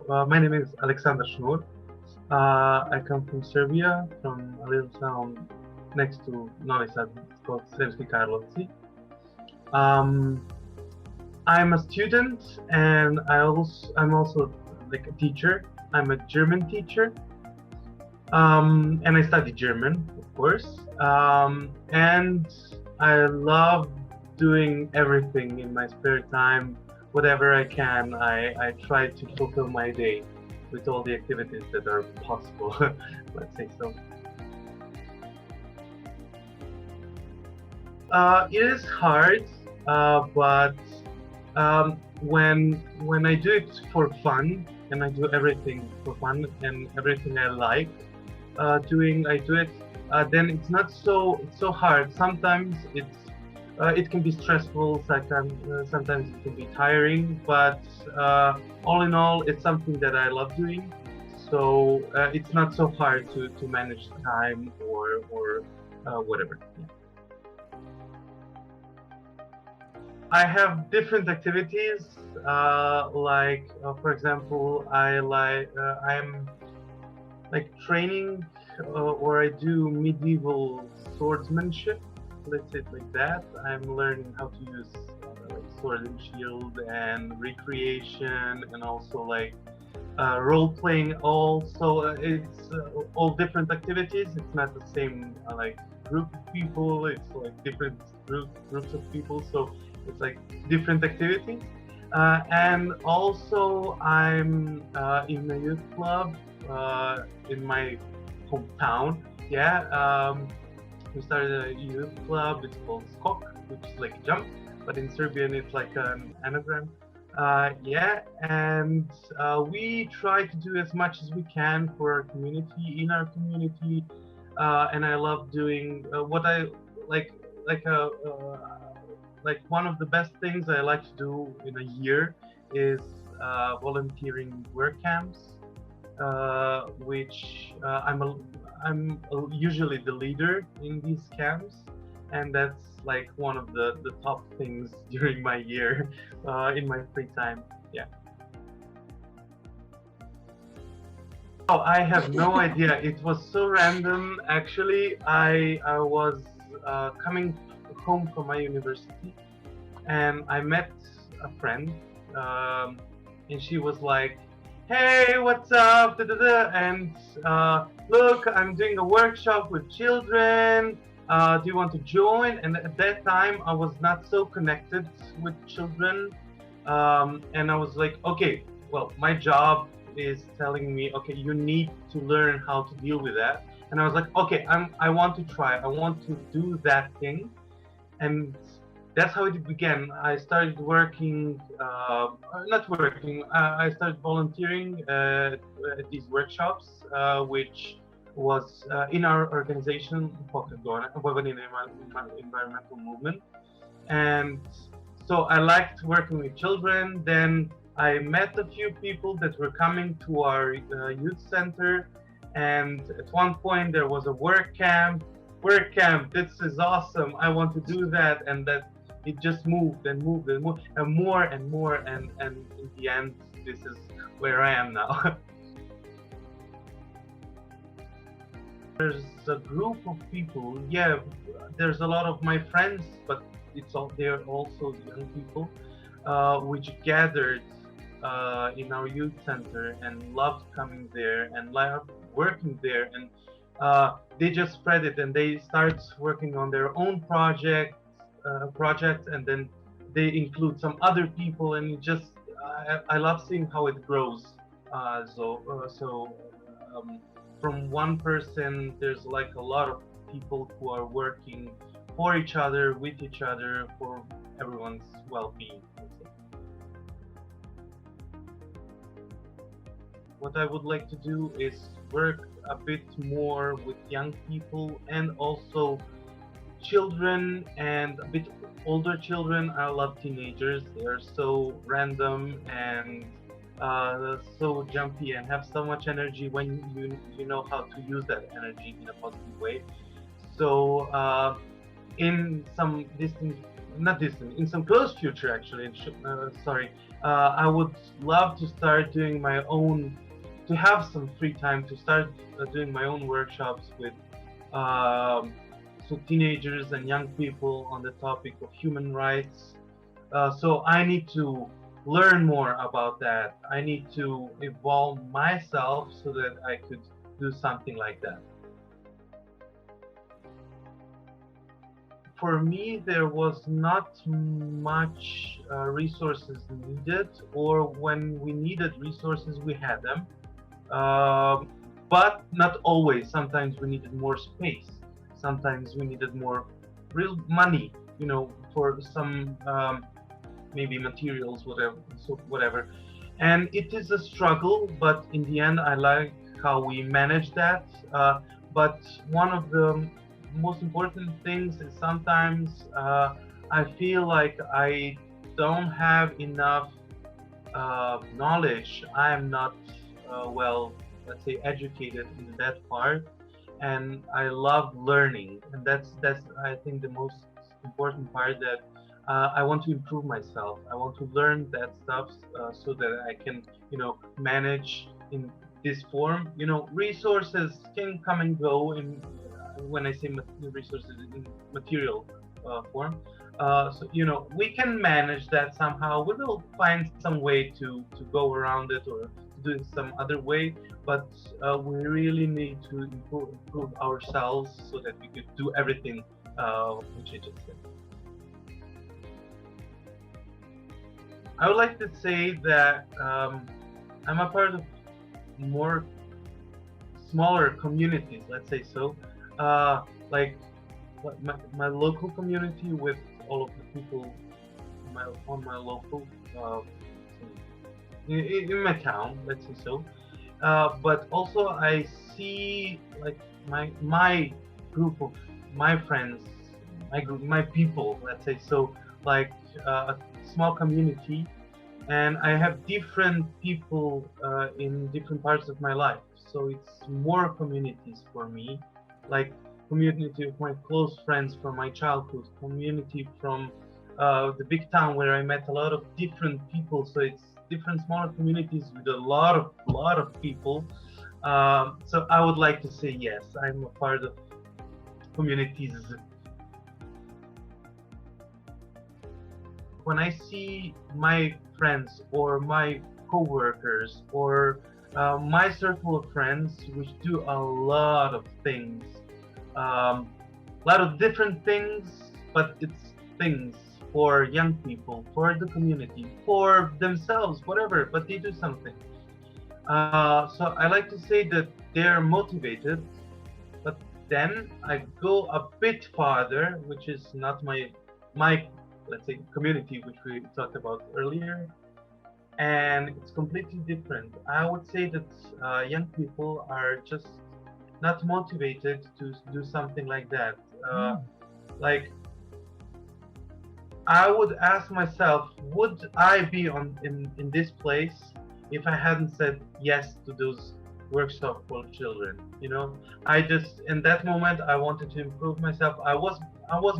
my name is Aleksandar Snur. I come from Serbia, from a little town next to Novi Sad called Sremski Karlovci. I'm a student, and I'm also like a teacher. I'm a German teacher, and I study German, of course. And I love doing everything in my spare time, whatever I can. I try to fulfill my day with all the activities that are possible. Let's say so. It is hard, but when I do it for fun, and I do everything for fun and everything I like doing, I do it. Then it's not so hard. Sometimes it can be stressful. Sometimes it can be tiring. But all in all, it's something that I love doing. So it's not so hard to manage time or whatever. Yeah. I have different activities, for example, I'm like training, or I do medieval swordsmanship, let's say it like that. I'm learning how to use like sword and shield and recreation, and also like role playing. Also, it's all different activities. It's not the same like group of people. It's like different groups of people. So it's like different activities. And also I'm in a youth club in my hometown. Yeah, we started a youth club. It's called Skok, which is like jump, but in Serbian it's like an anagram. Yeah, and we try to do as much as we can for our community, in our community. And I love doing what I like one of the best things I like to do in a year is volunteering work camps, which I'm usually the leader in these camps, and that's like one of the top things during my year in my free time. Yeah. Oh, I have no idea. It was so random. Actually, I was coming home from my university, and I met a friend, and she was like, "Hey, what's up? Da, da, da. And look, I'm doing a workshop with children. Do you want to join?" And at that time, I was not so connected with children, and I was like, "Okay, well, my job is telling me, okay, you need to learn how to deal with that." And I was like, "Okay, I want to try. I want to do that thing." And that's how it began. I started working, I started volunteering at these workshops, which was in our organization, Vojvodina Environmental Movement. And so I liked working with children. Then I met a few people that were coming to our youth center. And at one point there was a work camp. This is awesome. I want to do that. And that it just moved and moved and moved and more and more. And in the end, this is where I am now. There's a group of people. Yeah, there's a lot of my friends, but they're also young people, which gathered in our youth center and loved coming there and loved working there. And they just spread it, and they start working on their own projects, and then they include some other people, and it just I love seeing how it grows. From one person, there's like a lot of people who are working for each other, with each other, for everyone's well-being. What I would like to do is work a bit more with young people and also children, and a bit older children. I love teenagers. They're so random and so jumpy and have so much energy when you know how to use that energy in a positive way. So in some distant not distant, in some close future actually, I would love to start doing my own, to have some free time to start doing my own workshops with so teenagers and young people on the topic of human rights. So I need to learn more about that. I need to evolve myself so that I could do something like that. For me, there was not much resources needed, or when we needed resources, we had them. But not always. Sometimes we needed more space. Sometimes we needed more real money, you know, for some maybe materials, whatever. And it is a struggle, but in the end, I like how we manage that. But one of the most important things is sometimes I feel like I don't have enough knowledge. I am not well, let's say, educated in that part, and I love learning, and that's I think the most important part, that I want to improve myself. I want to learn that stuff so that I can, you know, manage in this form. You know, resources can come and go in, when I say resources, in material form. So, you know, we can manage that somehow. We will find some way to go around it, or to do it some other way, but we really need to improve ourselves so that we could do everything which I just said. I would like to say that I'm a part of more smaller communities, let's say so. Like my local community, with all of the people on my local in my town, let's say so. But also I see like my group of my friends, my people, let's say so, like a small community, and I have different people in different parts of my life. So it's more communities for me, like community of my close friends from my childhood, community from the big town where I met a lot of different people. So it's different smaller communities with a lot of people. So I would like to say yes, I'm a part of communities. When I see my friends or my co-workers or my circle of friends which do a lot of things, a lot of different things, but it's things for young people, for the community, for themselves, whatever, but they do something. So I like to say that they're motivated, but then I go a bit farther, which is not my let's say community, which we talked about earlier, and it's completely different. I would say that young people are just not motivated to do something like that. Like, I would ask myself, would I be in this place if I hadn't said yes to those workshops for children? You know, I just, in that moment, I wanted to improve myself. I was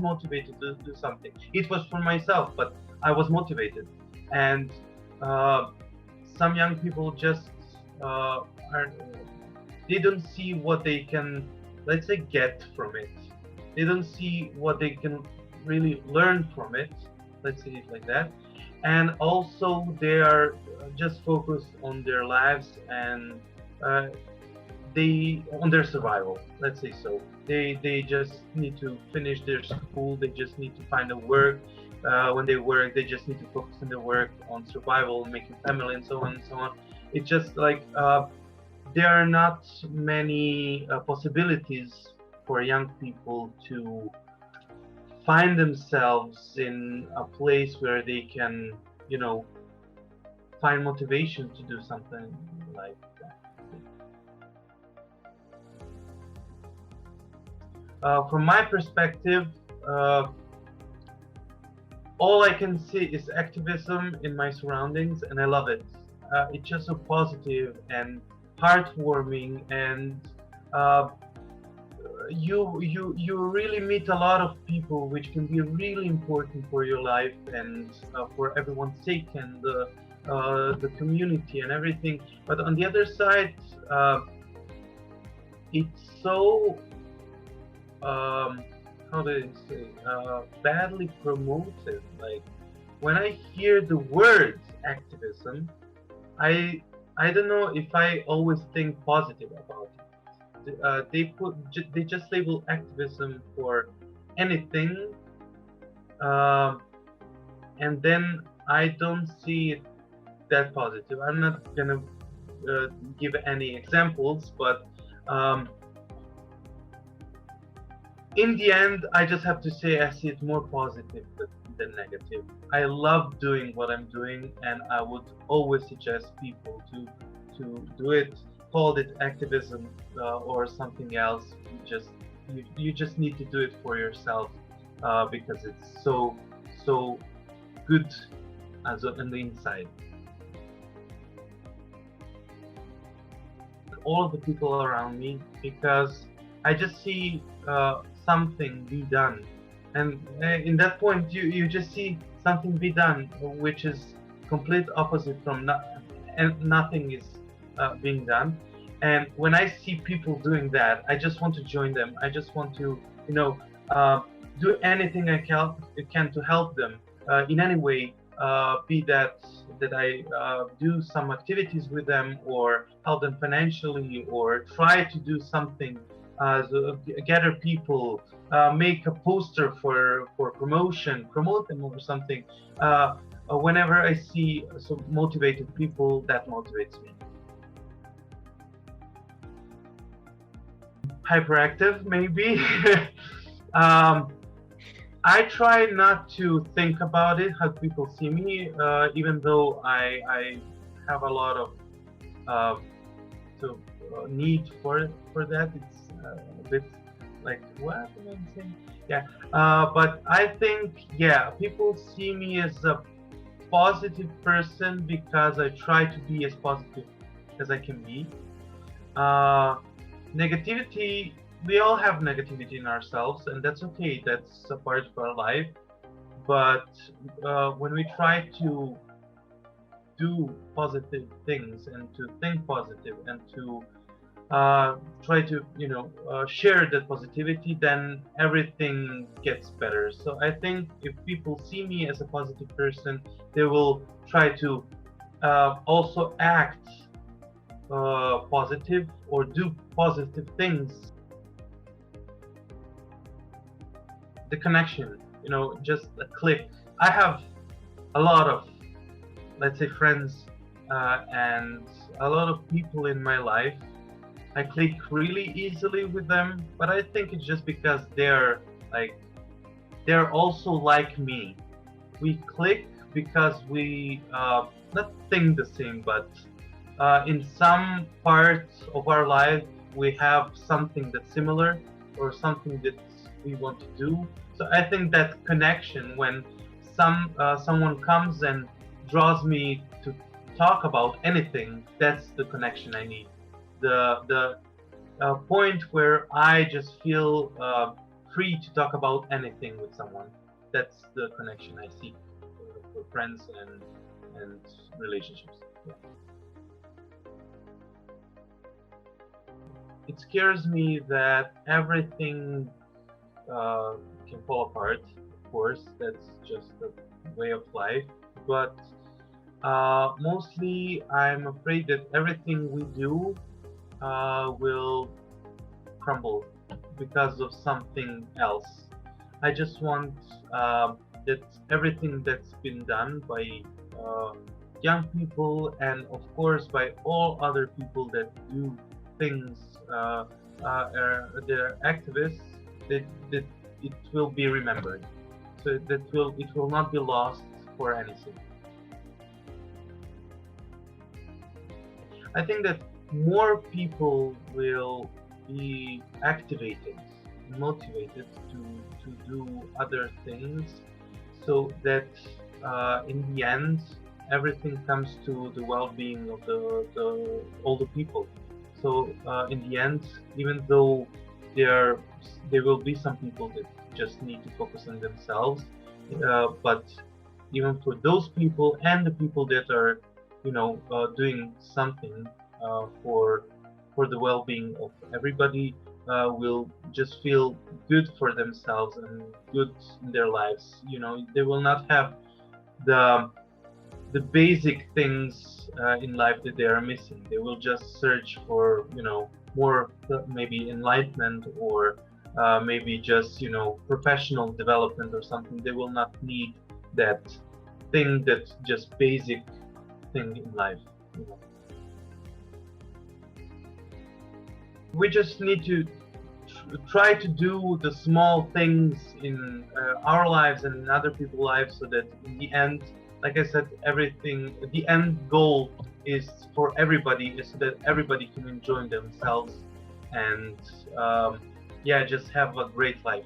motivated to do something. It was for myself, but I was motivated. And some young people just they don't see what they can, let's say, get from it. They don't see what they can really learn from it, let's say it like that. And also they are just focused on their lives and on their survival, let's say so. They just need to finish their school, they just need to find a work. When they work, they just need to focus on their work, on survival, making family, and so on and so on. It's just like there are not many possibilities for young people to find themselves in a place where they can, you know, find motivation to do something like that. From my perspective, all I can see is activism in my surroundings, and I love it. It's just so positive and heartwarming, and you really meet a lot of people which can be really important for your life and for everyone's sake and the community and everything. But on the other side, it's so how do I say, badly promoted. Like when I hear the word activism, I don't know if I always think positive about it. They just label activism for anything, and then I don't see it that positive. I'm not gonna give any examples, but in the end, I just have to say I see it more positive than negative. I love doing what I'm doing, and I would always suggest people to do it. Call it activism or something else. You just need to do it for yourself because it's so good as on the inside. All of the people around me, because I just see something be done, and in that point you just see something be done which is complete opposite from and nothing is being done. And when I see people doing that, I just want to join them. I just want to do anything I can to help them in any way, be that I do some activities with them or help them financially or try to do something, gather people, make a poster for promote them or something. Whenever I see some motivated people, that motivates me. Hyperactive, maybe. I try not to think about it, how people see me, even though I have a lot of need for that. It's a bit like, what am I saying? Yeah, but I think, yeah, people see me as a positive person because I try to be as positive as I can be. Negativity, we all have negativity in ourselves, and that's okay. That's a part of our life. But when we try to do positive things and to think positive and to try to share that positivity, then everything gets better. So I think if people see me as a positive person, they will try to also act positive or do positive things. The connection, just a click. I have a lot of, let's say, friends and a lot of people in my life. I click really easily with them, but I think it's just because they're also like me. We click because we not think the same, but in some parts of our life we have something that's similar or something that we want to do. So I think that connection, when someone comes and draws me to talk about anything, that's the connection I need. The point where I just feel free to talk about anything with someone. That's the connection I seek for friends and relationships. Yeah. It scares me that everything can fall apart. Of course, that's just the way of life. But mostly, I'm afraid that everything we do will crumble because of something else. I just want that everything that's been done by young people and of course by all other people that do things, they're activists, that it will be remembered. So it will not be lost for anything. I think that more people will be activated, motivated to do other things, so that in the end everything comes to the well-being of all the people. So in the end, even though there will be some people that just need to focus on themselves, but even for those people and the people that are, doing something for the well-being of everybody, will just feel good for themselves and good in their lives. They will not have the basic things in life that they are missing. They will just search for more maybe enlightenment, or maybe just professional development or something. They will not need that thing, that just basic thing in life. We just need to try to do the small things in our lives and in other people's lives, so that in the end, like I said, the end goal is for everybody, is so that everybody can enjoy themselves and just have a great life.